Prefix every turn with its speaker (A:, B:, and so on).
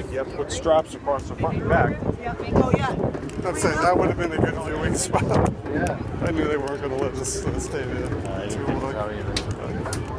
A: bike, you have to put straps across the front and back.
B: I'm saying that would have been a good viewing spot.
C: Yeah.
B: I knew they weren't going to let us stay there
A: I
B: too
A: didn't think
B: long.
A: so either.